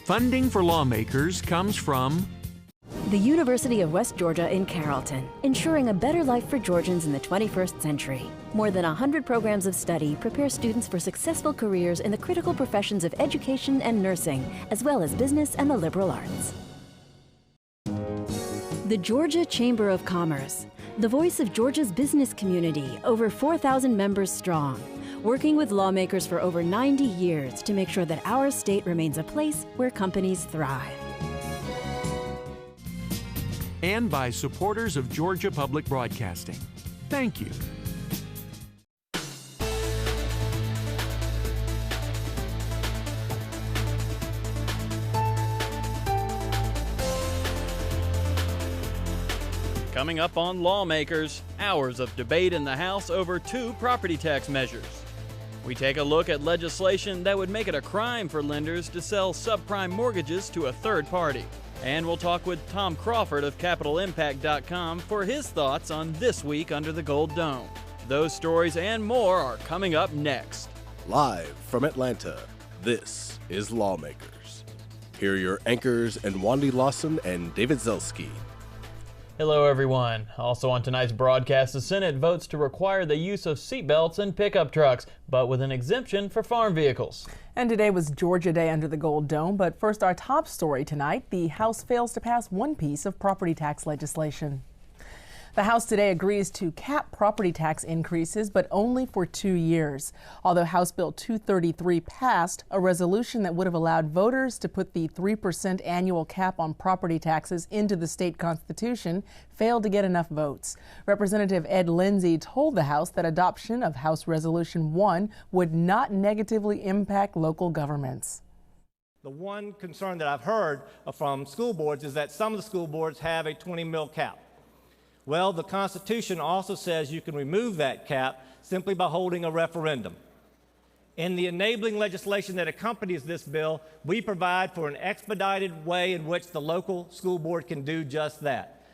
Funding for Lawmakers comes from the University of West Georgia in Carrollton, ensuring a better life for Georgians in the 21st century. More than 100 programs of study prepare students for successful careers in the critical professions of education and nursing, as well as business and the liberal arts. The Georgia Chamber of Commerce, the voice of Georgia's business community, over 4,000 members strong, working with lawmakers for over 90 years to make sure that our state remains a place where companies thrive. And by supporters of Georgia Public Broadcasting. Thank you. Coming up on Lawmakers, hours of debate in the House over 2 property tax measures. We take a look at legislation that would make it a crime for lenders to sell subprime mortgages to a third party. And we'll talk with Tom Crawford of CapitalImpact.com for his thoughts on This Week Under the Gold Dome. Those stories and more are coming up next. Live from Atlanta, this is Lawmakers. Here are your anchors, Wandy Lawson and David Zelski. Hello, everyone. Also on tonight's broadcast, the Senate votes to require the use of seatbelts in pickup trucks, but with an exemption for farm vehicles. And today was Georgia Day under the Gold Dome, but first our top story tonight, the House fails to pass one piece of property tax legislation. The House today agrees to cap property tax increases, but only for 2 years. Although House Bill 233 passed, a resolution that would have allowed voters to put the 3% annual cap on property taxes into the state constitution failed to get enough votes. Representative Ed Lindsey told the House that adoption of House Resolution 1 would not negatively impact local governments. The one concern that I've heard from school boards is that some of the school boards have a 20 mil cap. Well, the Constitution also says you can remove that cap simply by holding a referendum. In the enabling legislation that accompanies this bill, we provide for an expedited way in which the local school board can do just that.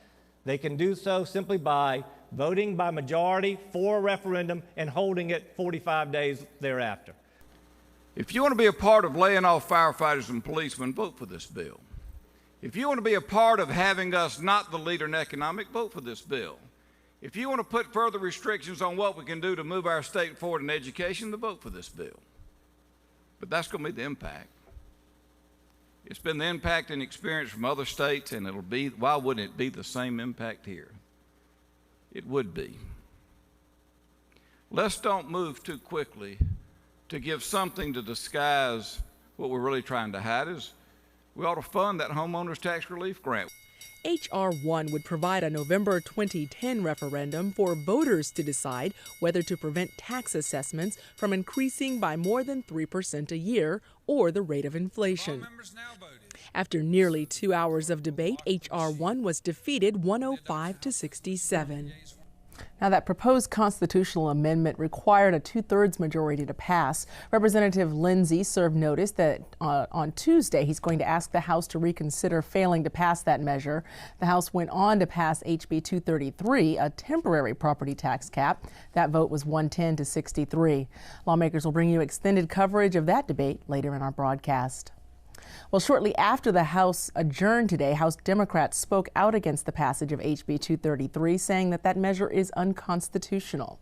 They can do so simply by voting by majority for a referendum and holding it 45 days thereafter. If you want to be a part of laying off firefighters and policemen, vote for this bill. If you want to be a part of having us not the leader in economic, vote for this bill. If you want to put further restrictions on what we can do to move our state forward in education, then vote for this bill. But that's going to be the impact. It's been the impact and experience from other states, and it'll be, why wouldn't it be the same impact here? It would be. Let's don't move too quickly to give something to disguise what we're really trying to hide. Is we ought to fund that homeowners tax relief grant. H.R. 1 would provide a November 2010 referendum for voters to decide whether to prevent tax assessments from increasing by more than 3% a year or the rate of inflation. After nearly 2 hours of debate, H.R. 1 was defeated 105 to 67. Now, that proposed constitutional amendment required a 2/3 majority to pass. Representative Lindsey served notice that on Tuesday he's going to ask the House to reconsider failing to pass that measure. The House went on to pass HB 233, a temporary property tax cap. That vote was 110 to 63. Lawmakers will bring you extended coverage of that debate later in our broadcast. Well, shortly after the House adjourned today, House Democrats spoke out against the passage of HB 233, saying that that measure is unconstitutional.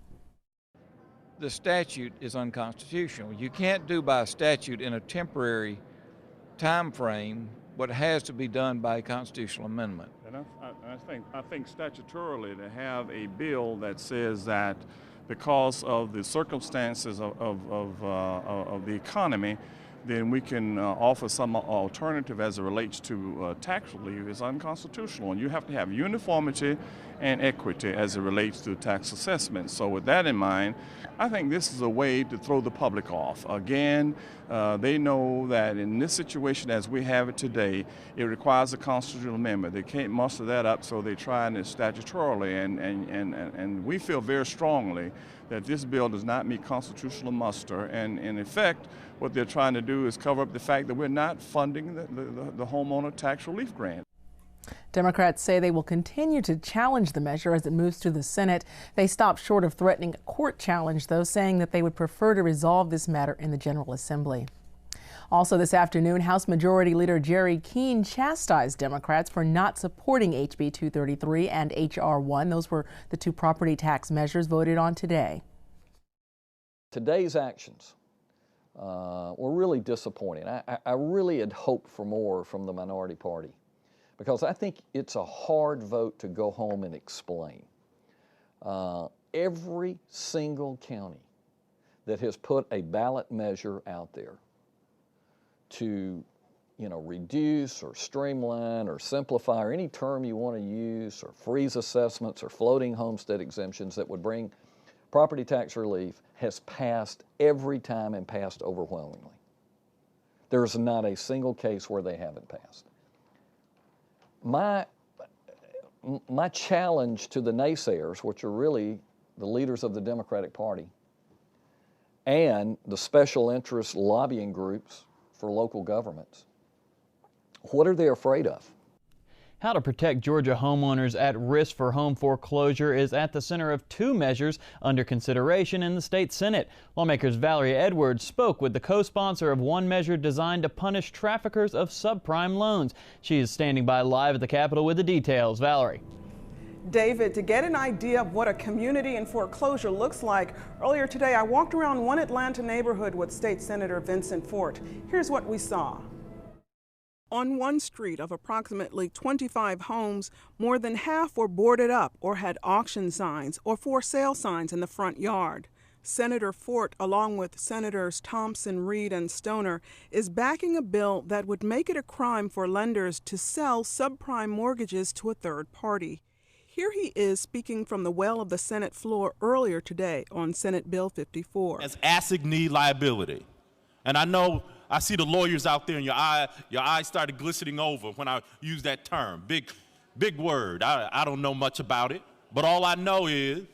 The statute is unconstitutional. You can't do by statute in a temporary time frame what has to be done by a constitutional amendment. And I think statutorily to have a bill that says that because of the circumstances of the economy, then we can offer some alternative as it relates to tax relief is unconstitutional. And you have to have uniformity and equity as it relates to tax assessment. So with that in mind, I think this is a way to throw the public off. Again, they know that in this situation as we have it today, it requires a constitutional amendment. They can't muster that up, so they're trying it statutorily. And we feel very strongly that this bill does not meet constitutional muster. And in effect, what they're trying to do is cover up the fact that we're not funding the homeowner tax relief grant. Democrats say they will continue to challenge the measure as it moves through the Senate. They stopped short of threatening a court challenge, though, saying that they would prefer to resolve this matter in the General Assembly. Also this afternoon, House Majority Leader Jerry Keene chastised Democrats for not supporting HB 233 and H.R. 1. Those were the two property tax measures voted on today. Today's actions were really disappointing. I really had hoped for more from the minority party, because I think it's a hard vote to go home and explain. Every single county that has put a ballot measure out there to, reduce or streamline or simplify, or any term you want to use, or freeze assessments or floating homestead exemptions that would bring property tax relief, has passed every time and passed overwhelmingly. There's not a single case where they haven't passed. My challenge to the naysayers, which are really the leaders of the Democratic Party and the special interest lobbying groups for local governments, what are they afraid of? How to protect Georgia homeowners at risk for home foreclosure is at the center of two measures under consideration in the state Senate. Lawmakers Valerie Edwards spoke with the co-sponsor of one measure designed to punish traffickers of subprime loans. She is standing by live at the Capitol with the details. Valerie. David, to get an idea of what a community in foreclosure looks like, earlier today I walked around one Atlanta neighborhood with State Senator Vincent Fort. Here's what we saw. On one street of approximately 25 homes, more than half were boarded up or had auction signs or for sale signs in the front yard. Senator Fort, along with Senators Thompson, Reed, and Stoner, is backing a bill that would make it a crime for lenders to sell subprime mortgages to a third party. Here he is speaking from the well of the Senate floor earlier today on Senate Bill 54. As assignee liability. And I know I see the lawyers out there, and your eyes started glistening over when I used that term. Big word. I don't know much about it, but all I know is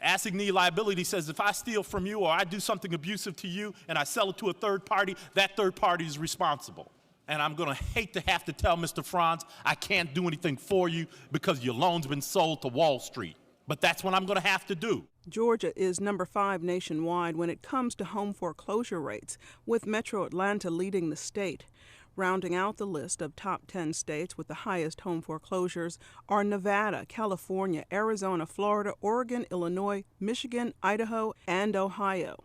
assignee liability says if I steal from you or I do something abusive to you and I sell it to a third party, that third party is responsible. And I'm going to hate to have to tell Mr. Franz I can't do anything for you because your loan's been sold to Wall Street. But that's what I'm going to have to do. Georgia is number 5 nationwide when it comes to home foreclosure rates, with Metro Atlanta leading the state. Rounding out the list of top 10 states with the highest home foreclosures are Nevada, California, Arizona, Florida, Oregon, Illinois, Michigan, Idaho, and Ohio.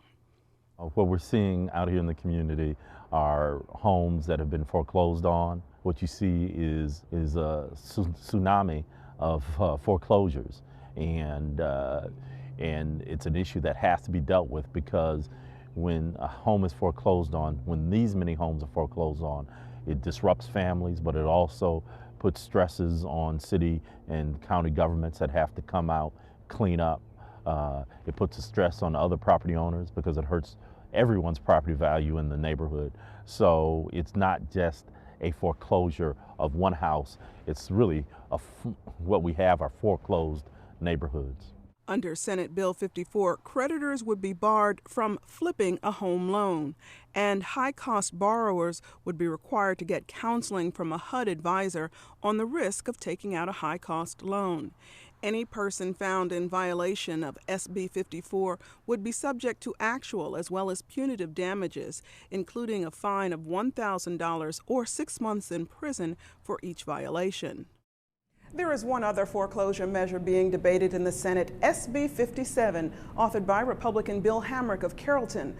What we're seeing out here in the community are homes that have been foreclosed on. What you see is a tsunami of foreclosures, and it's an issue that has to be dealt with, because when a home is foreclosed on, when these many homes are foreclosed on, it disrupts families, but it also puts stresses on city and county governments that have to come out, clean up. It puts a stress on other property owners because it hurts everyone's property value in the neighborhood. So it's not just a foreclosure of one house, it's really what we have are foreclosed neighborhoods. Under Senate Bill 54, creditors would be barred from flipping a home loan, and high-cost borrowers would be required to get counseling from a HUD advisor on the risk of taking out a high-cost loan. Any person found in violation of SB 54 would be subject to actual as well as punitive damages, including a fine of $1,000 or 6 months in prison for each violation. There is one other foreclosure measure being debated in the Senate. SB 57, authored by Republican Bill Hamrick of Carrollton,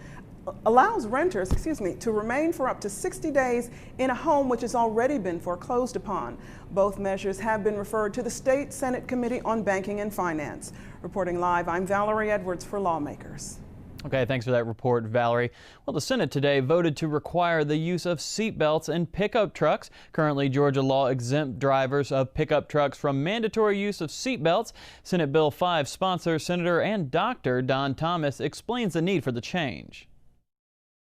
allows renters, to remain for up to 60 days in a home which has already been foreclosed upon. Both measures have been referred to the State Senate Committee on Banking and Finance. Reporting live, I'm Valerie Edwards for Lawmakers. Okay, thanks for that report, Valerie. Well, the Senate today voted to require the use of seatbelts in pickup trucks. Currently, Georgia law exempts drivers of pickup trucks from mandatory use of seatbelts. Senate Bill 5 sponsor, Senator and Dr. Don Thomas explains the need for the change.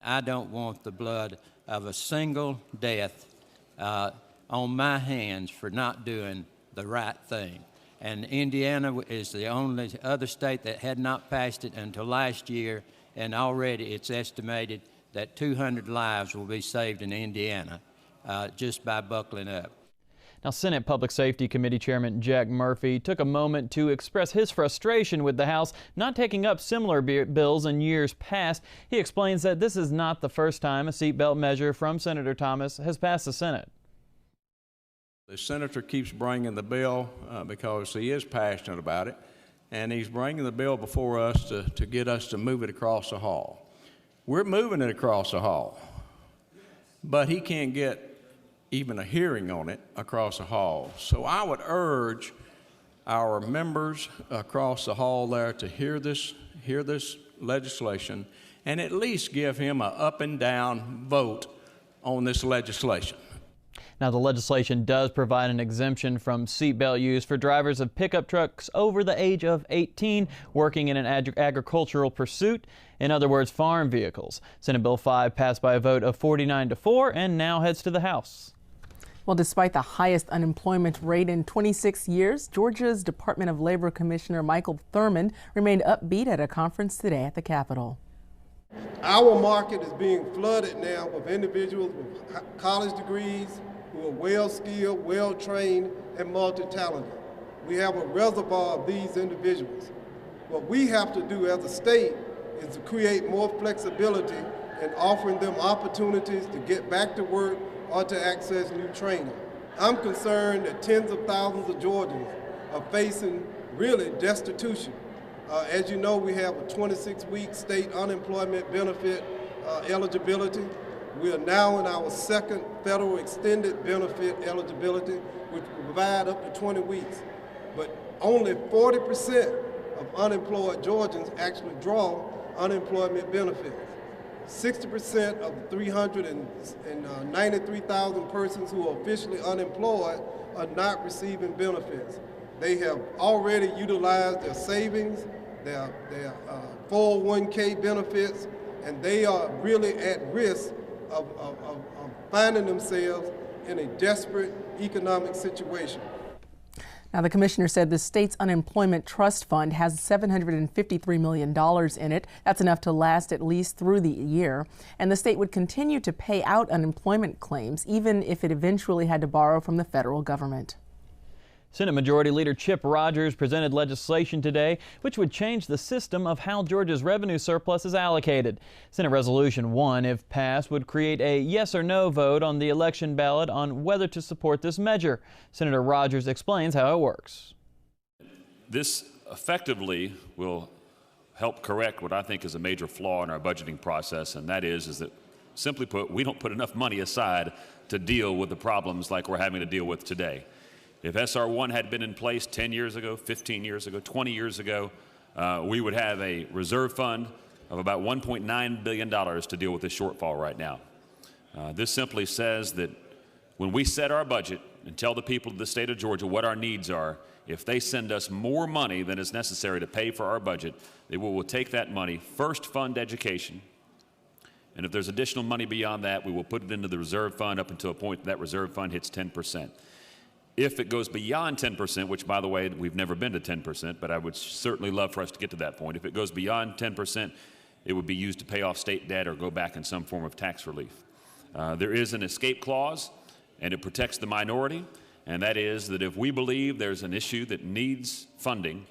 I don't want the blood of a single death on my hands for not doing the right thing. And Indiana is the only other state that had not passed it until last year, and already it's estimated that 200 lives will be saved in Indiana just by buckling up. Now, Senate Public Safety Committee Chairman Jack Murphy took a moment to express his frustration with the House not taking up similar bills in years past. He explains that this is not the first time a seatbelt measure from Senator Thomas has passed the Senate. The senator keeps bringing the bill because he is passionate about it, and he's bringing the bill before us to get us to move it across the hall. We're moving it across the hall, but he can't get even a hearing on it across the hall. So I would urge our members across the hall there to hear this legislation and at least give him an up and down vote on this legislation. Now, the legislation does provide an exemption from seatbelt use for drivers of pickup trucks over the age of 18 working in an agricultural pursuit. In other words, farm vehicles. Senate Bill 5 passed by a vote of 49-4 and now heads to the House. Well, despite the highest unemployment rate in 26 years, Georgia's Department of Labor Commissioner Michael Thurmond remained upbeat at a conference today at the Capitol. Our market is being flooded now with individuals with college degrees who are well-skilled, well-trained, and multi-talented. We have a reservoir of these individuals. What we have to do as a state is to create more flexibility in offering them opportunities to get back to work or to access new training. I'm concerned that tens of thousands of Georgians are facing really destitution. As you know, we have a 26-week state unemployment benefit eligibility. We are now in our second federal extended benefit eligibility, which will provide up to 20 weeks. But only 40% of unemployed Georgians actually draw unemployment benefits. 60% of the 393,000 persons who are officially unemployed are not receiving benefits. They have already utilized their savings, their 401k benefits, and they are really at risk of finding themselves in a desperate economic situation. Now, the commissioner said the state's unemployment trust fund has $753 million in it. That's enough to last at least through the year. And the state would continue to pay out unemployment claims, even if it eventually had to borrow from the federal government. Senate Majority Leader Chip Rogers presented legislation today which would change the system of how Georgia's revenue surplus is allocated. Senate Resolution 1, if passed, would create a yes or no vote on the election ballot on whether to support this measure. Senator Rogers explains how it works. This effectively will help correct what I think is a major flaw in our budgeting process, and that is that, simply put, we don't put enough money aside to deal with the problems like we're having to deal with today. If SR1 had been in place 10 years ago, 15 years ago, 20 years ago, we would have a reserve fund of about $1.9 billion to deal with this shortfall right now. This simply says that when we set our budget and tell the people of the state of Georgia what our needs are, if they send us more money than is necessary to pay for our budget, they will take that money, first fund education, and if there's additional money beyond that, we will put it into the reserve fund up until a point that reserve fund hits 10%. If it goes beyond 10%, which, by the way, we've never been to 10%, but I would certainly love for us to get to that point. If it goes beyond 10%, it would be used to pay off state debt or go back in some form of tax relief. There is an escape clause, and it protects the minority, and that is that if we believe there's an issue that needs funding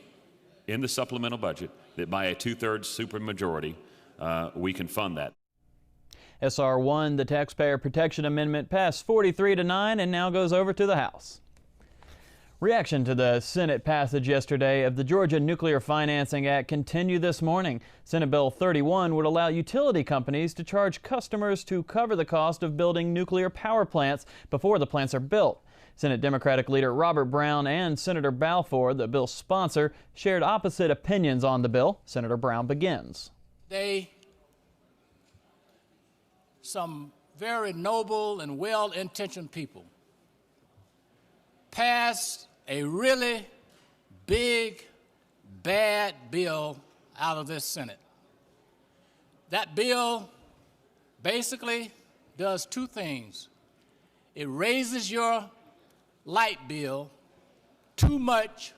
in the supplemental budget, that by a 2/3 supermajority, we can fund that. SR1, the Taxpayer Protection Amendment, passed 43-9 and now goes over to the House. Reaction to the Senate passage yesterday of the Georgia Nuclear Financing Act continued this morning. Senate Bill 31 would allow utility companies to charge customers to cover the cost of building nuclear power plants before the plants are built. Senate Democratic Leader Robert Brown and Senator Balfour, the bill's sponsor, shared opposite opinions on the bill. Senator Brown begins. Some very noble and well-intentioned people passed a really big, bad bill out of this Senate. That bill basically does two things. It raises your light bill too much,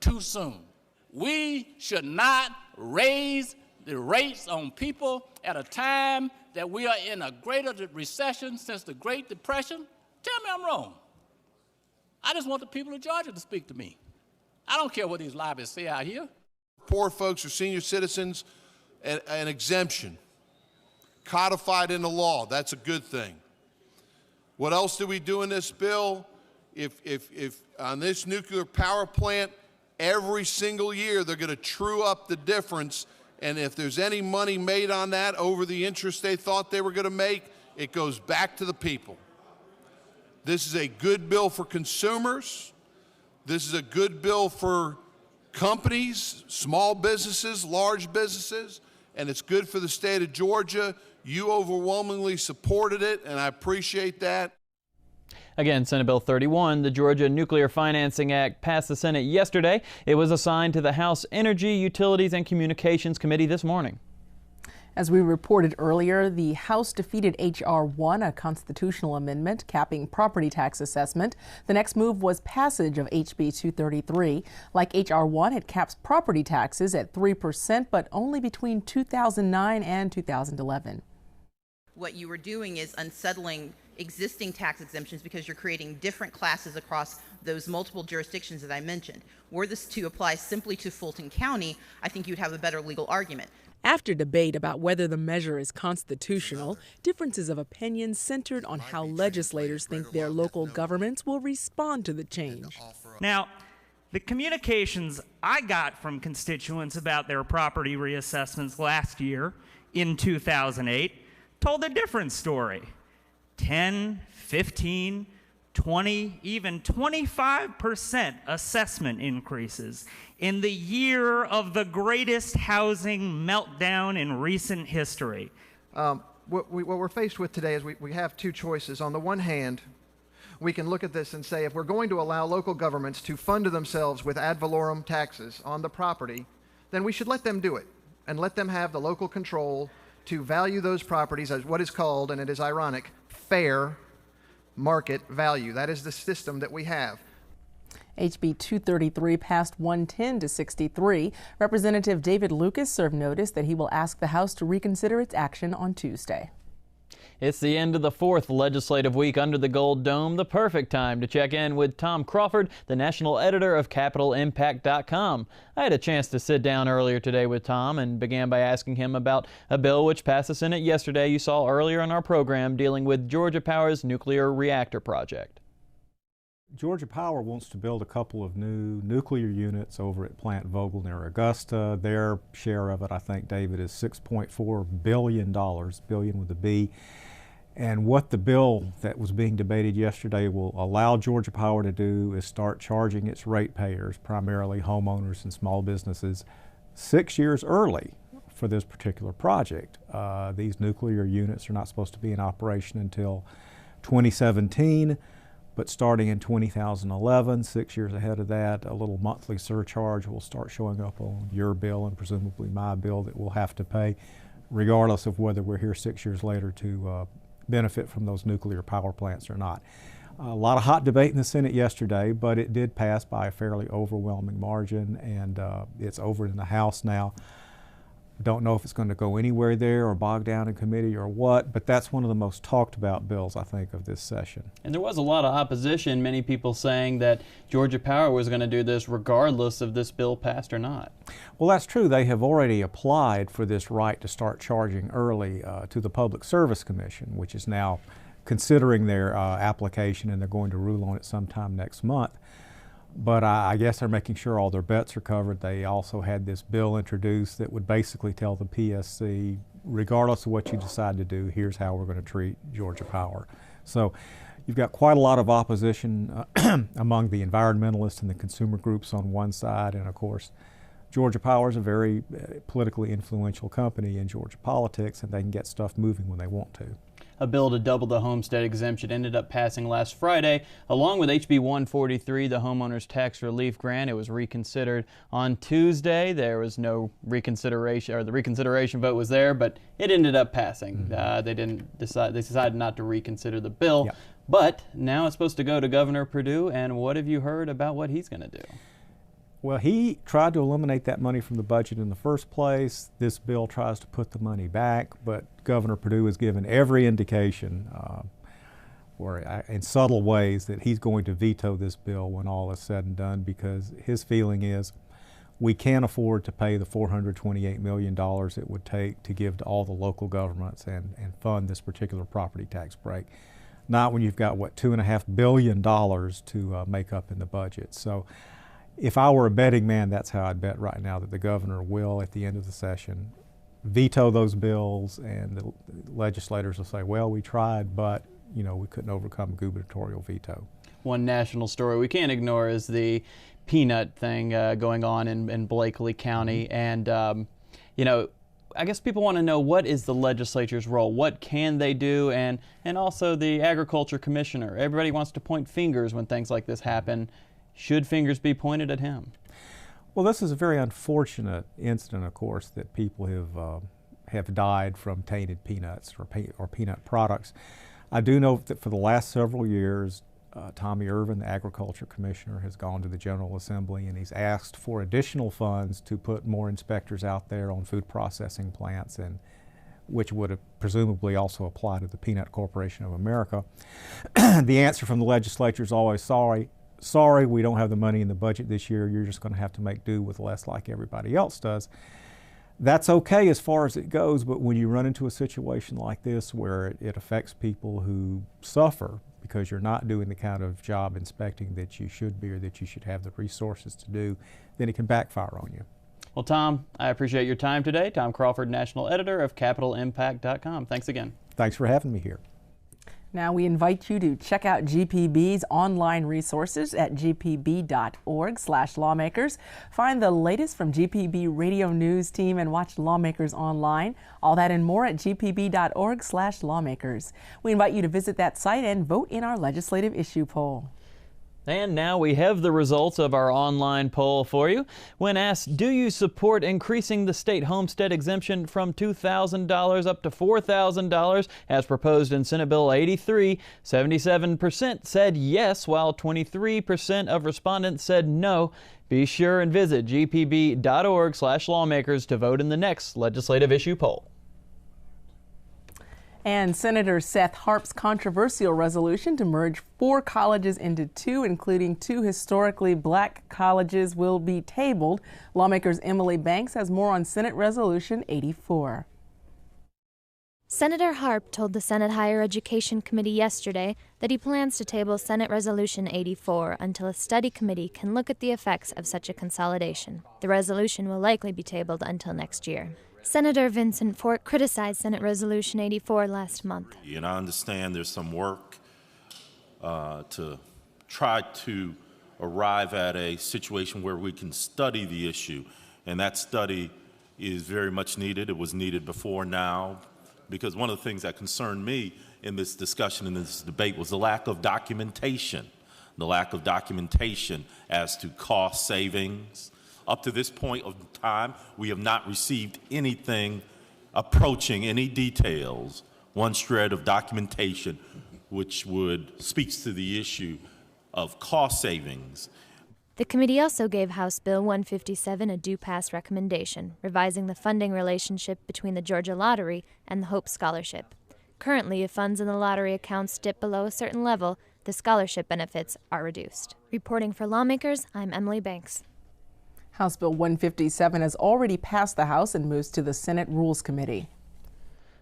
too soon. We should not raise the rates on people at a time that we are in a greater recession since the Great Depression. Tell me I'm wrong. I just want the people of Georgia to speak to me. I don't care what these lobbyists say out here. Poor folks or senior citizens, an exemption codified in the law. That's a good thing. What else do we do in this bill? If on this nuclear power plant, every single year they're going to true up the difference, and if there's any money made on that over the interest they thought they were going to make, it goes back to the people. This is a good bill for consumers. This is a good bill for companies, small businesses, large businesses, and it's good for the state of Georgia. You overwhelmingly supported it, and I appreciate that. Again, Senate Bill 31, the Georgia Nuclear Financing Act, passed the Senate yesterday. It was assigned to the House Energy, Utilities, and Communications Committee this morning. As we reported earlier, the House defeated H.R. 1, a constitutional amendment capping property tax assessment. The next move was passage of H.B. 233. Like H.R. 1, it caps property taxes at 3%, but only between 2009 and 2011. What you were doing is unsettling existing tax exemptions because you're creating different classes across those multiple jurisdictions that I mentioned. Were this to apply simply to Fulton County, I think you'd have a better legal argument. After debate about whether the measure is constitutional, differences of opinion centered on how legislators think their local governments will respond to the change. Now, the communications I got from constituents about their property reassessments last year in 2008 told a different story. 10, 15, 20, even 25% assessment increases in the year of the greatest housing meltdown in recent history. What we're faced with today is we have two choices. On the one hand, we can look at this and say if we're going to allow local governments to fund themselves with ad valorem taxes on the property, then we should let them do it and let them have the local control to value those properties as what is called, and it is ironic, fair market value. That is the system that we have. HB 233 passed 110 to 63. Representative David Lucas served notice that he will ask the House to reconsider its action on Tuesday. It's the end of the fourth legislative week under the Gold Dome, the perfect time to check in with Tom Crawford, the national editor of CapitolImpact.com. I had a chance to sit down earlier today with Tom and began by asking him about a bill which passed the Senate yesterday you saw earlier in our program dealing with Georgia Power's nuclear reactor project. Georgia Power wants to build a couple of new nuclear units over at Plant Vogtle near Augusta. Their share of it, I think, David, is $6.4 billion, billion with a B. And what the bill that was being debated yesterday will allow Georgia Power to do is start charging its ratepayers, primarily homeowners and small businesses, 6 years early for this particular project. These nuclear units are not supposed to be in operation until 2017. But starting in 2011, 6 years ahead of that, a little monthly surcharge will start showing up on your bill and presumably my bill that we'll have to pay, regardless of whether we're here 6 years later to benefit from those nuclear power plants or not. A lot of hot debate in the Senate yesterday, but it did pass by a fairly overwhelming margin, and it's over in the House now. Don't know if it's going to go anywhere there or bog down in committee or what, but that's one of the most talked about bills, I think, of this session. And there was a lot of opposition, many people saying that Georgia Power was going to do this regardless of this bill passed or not. Well, that's true. They have already applied for this right to start charging early to the Public Service Commission, which is now considering their application, and they're going to rule on it sometime next month. But I guess they're making sure all their bets are covered. They also had this bill introduced that would basically tell the PSC, regardless of what you decide to do, here's how we're going to treat Georgia Power. So you've got quite a lot of opposition among the environmentalists and the consumer groups on one side, and of course Georgia Power is a very politically influential company in Georgia politics, and they can get stuff moving when they want to. A bill to double the homestead exemption ended up passing last Friday, along with HB 143, the homeowners tax relief grant. It was reconsidered on Tuesday. There was no reconsideration, or the reconsideration vote was there, but it ended up passing. They decided not to reconsider the bill, Yep. But now it's supposed to go to Governor Perdue. And what have you heard about what he's going to do? Well, he tried to eliminate that money from the budget in the first place. This bill tries to put the money back, but Governor Perdue has given every indication in subtle ways, that he's going to veto this bill when all is said and done, because his feeling is we can't afford to pay the $428 million it would take to give to all the local governments and fund this particular property tax break. Not when you've got, what, $2.5 billion to make up in the budget. So if I were a betting man, that's how I'd bet right now, that the governor will, at the end of the session, veto those bills, and the legislators will say, well, we tried, but we couldn't overcome gubernatorial veto. One national story we can't ignore is the peanut thing going on in Blakely County. And, I guess people want to know, what is the legislature's role? What can they do? And also the agriculture commissioner. Everybody wants to point fingers when things like this happen. Should fingers be pointed at him? Well, this is a very unfortunate incident, of course, that people have died from tainted peanuts or peanut products. I do know that for the last several years, Tommy Irvin, the agriculture commissioner, has gone to the General Assembly and he's asked for additional funds to put more inspectors out there on food processing plants, and which would have presumably also apply to the Peanut Corporation of America. The answer from the legislature is always, sorry, we don't have the money in the budget this year. You're just going to have to make do with less, like everybody else does. That's okay as far as it goes, but when you run into a situation like this where it affects people who suffer because you're not doing the kind of job inspecting that you should be, or that you should have the resources to do, then it can backfire on you. Well, Tom, I appreciate your time today. Tom Crawford, National Editor of CapitalImpact.com. Thanks again. Thanks for having me here. Now we invite you to check out GPB's online resources at gpb.org/lawmakers. Find the latest from GPB Radio News team and watch Lawmakers online. All that and more at gpb.org/lawmakers. We invite you to visit that site and vote in our legislative issue poll. And now we have the results of our online poll for you. When asked, do you support increasing the state homestead exemption from $2,000 up to $4,000 as proposed in Senate Bill 83, 77% said yes, while 23% of respondents said no. Be sure and visit gpb.org/lawmakers to vote in the next legislative issue poll. And Senator Seth Harp's controversial resolution to merge 4 colleges into 2, including 2 historically black colleges, will be tabled. Lawmakers' Emily Banks has more on Senate Resolution 84. Senator Harp told the Senate Higher Education Committee yesterday that he plans to table Senate Resolution 84 until a study committee can look at the effects of such a consolidation. The resolution will likely be tabled until next year. Senator Vincent Fort criticized Senate Resolution 84 last month. And I understand there's some work to try to arrive at a situation where we can study the issue, and that study is very much needed. It was needed before now, because one of the things that concerned me in this discussion, in this debate, was the lack of documentation. The lack of documentation as to cost savings. Up to this point of time, we have not received anything approaching any details, one shred of documentation, which speaks to the issue of cost savings. The committee also gave House Bill 157 a do-pass recommendation, revising the funding relationship between the Georgia Lottery and the Hope Scholarship. Currently, if funds in the lottery accounts dip below a certain level, the scholarship benefits are reduced. Reporting for Lawmakers, I'm Emily Banks. House Bill 157 has already passed the House and moves to the Senate Rules Committee.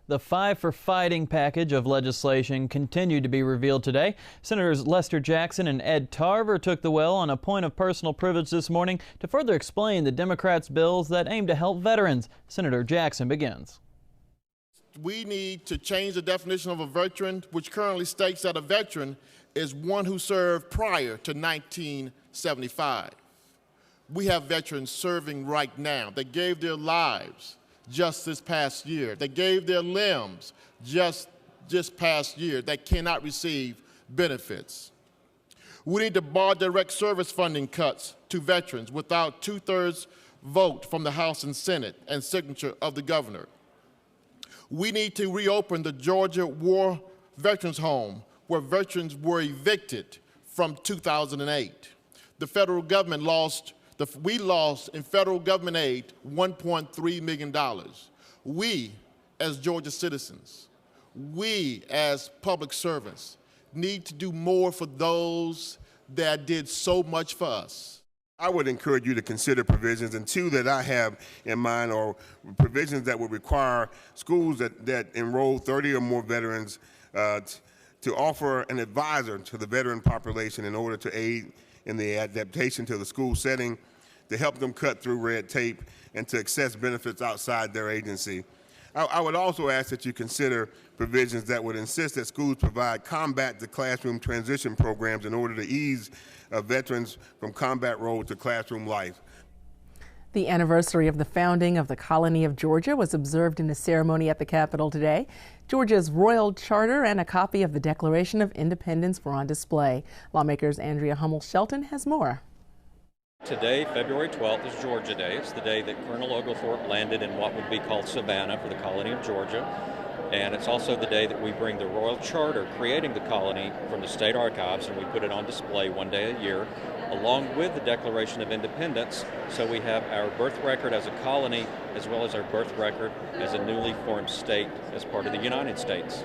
The Five for Fighting package of legislation continued to be revealed today. Senators Lester Jackson and Ed Tarver took the well on a point of personal privilege this morning to further explain the Democrats' bills that aim to help veterans. Senator Jackson begins. We need to change the definition of a veteran, which currently states that a veteran is one who served prior to 1975. We have veterans serving right now. They gave their lives just this past year. They gave their limbs just this past year that cannot receive benefits. We need to bar direct service funding cuts to veterans without 2/3 vote from the House and Senate and signature of the governor. We need to reopen the Georgia War Veterans Home, where veterans were evicted from 2008. The federal government we lost in federal government aid $1.3 million. We, as Georgia citizens, we as public servants, need to do more for those that did so much for us. I would encourage you to consider provisions, and two that I have in mind are provisions that would require schools that enroll 30 or more veterans to offer an advisor to the veteran population in order to aid in the adaptation to the school setting, to help them cut through red tape, and to access benefits outside their agency. I would also ask that you consider provisions that would insist that schools provide combat to classroom transition programs in order to ease veterans from combat role to classroom life. The anniversary of the founding of the colony of Georgia was observed in a ceremony at the Capitol today. Georgia's royal charter and a copy of the Declaration of Independence were on display. Lawmakers' Andrea Hummel-Shelton has more. Today, February 12th, is Georgia Day. It's the day that Colonel Oglethorpe landed in what would be called Savannah for the colony of Georgia. And it's also the day that we bring the Royal Charter creating the colony from the state archives, and we put it on display one day a year, along with the Declaration of Independence. So we have our birth record as a colony, as well as our birth record as a newly formed state as part of the United States.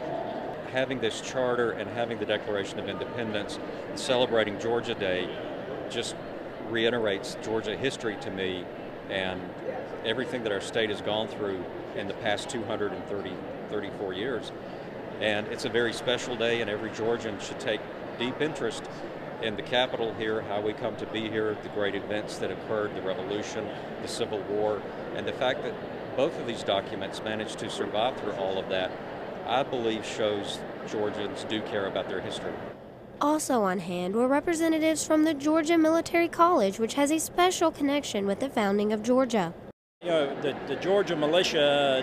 Having this charter and having the Declaration of Independence and celebrating Georgia Day just reiterates Georgia history to me and everything that our state has gone through in the past 34 years. And it's a very special day, and every Georgian should take deep interest in the Capitol here, how we come to be here, the great events that occurred, the Revolution, the Civil War, and the fact that both of these documents managed to survive through all of that, I believe shows Georgians do care about their history. Also on hand were representatives from the Georgia Military College, which has a special connection with the founding of Georgia. You know, the Georgia militia,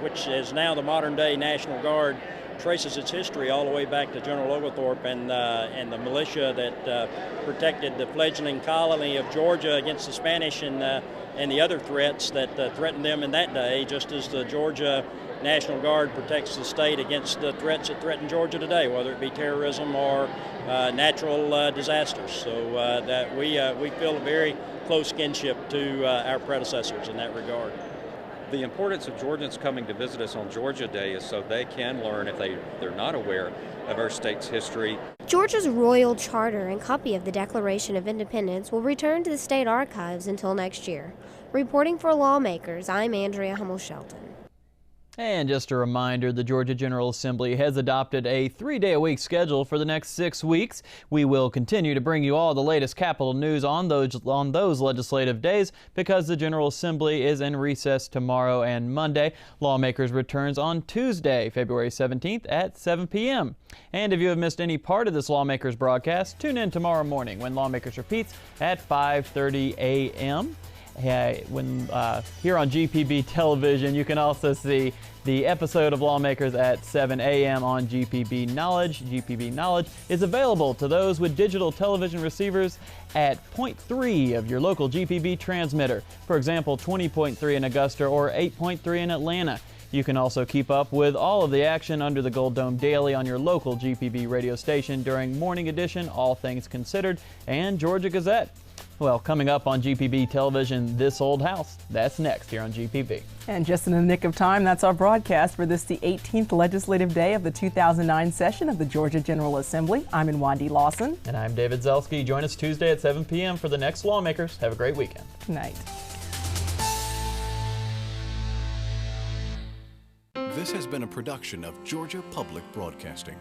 which is now the modern-day National Guard, traces its history all the way back to General Oglethorpe and the militia that protected the fledgling colony of Georgia against the Spanish and the other threats that threatened them in that day, just as the Georgia National Guard protects the state against the threats that threaten Georgia today, whether it be terrorism or natural disasters. So that we feel a very close kinship to our predecessors in that regard. The importance of Georgians coming to visit us on Georgia Day is so they can learn, if they're not aware, of our state's history. Georgia's royal charter and copy of the Declaration of Independence will return to the state archives until next year. Reporting for Lawmakers, I'm Andrea Hummel-Shelton. And just a reminder, the Georgia General Assembly has adopted a 3-day-a-week schedule for the next 6 weeks. We will continue to bring you all the latest Capitol news on those legislative days because the General Assembly is in recess tomorrow and Monday. Lawmakers returns on Tuesday, February 17th at 7 p.m. And if you have missed any part of this Lawmakers broadcast, tune in tomorrow morning when Lawmakers repeats at 5:30 a.m. Here on GPB television. You can also see the episode of Lawmakers at 7 a.m. on GPB Knowledge. GPB Knowledge is available to those with digital television receivers at 0.3 of your local GPB transmitter. For example, 20.3 in Augusta or 8.3 in Atlanta. You can also keep up with all of the action under the Gold Dome Daily on your local GPB radio station during Morning Edition, All Things Considered, and Georgia Gazette. Well, coming up on GPB television, This Old House. That's next here on GPB. And just in the nick of time, that's our broadcast for the 18th legislative day of the 2009 session of the Georgia General Assembly. I'm Nwandi Lawson. And I'm David Zelski. Join us Tuesday at 7 p.m. for the next Lawmakers. Have a great weekend. Good night. This has been a production of Georgia Public Broadcasting.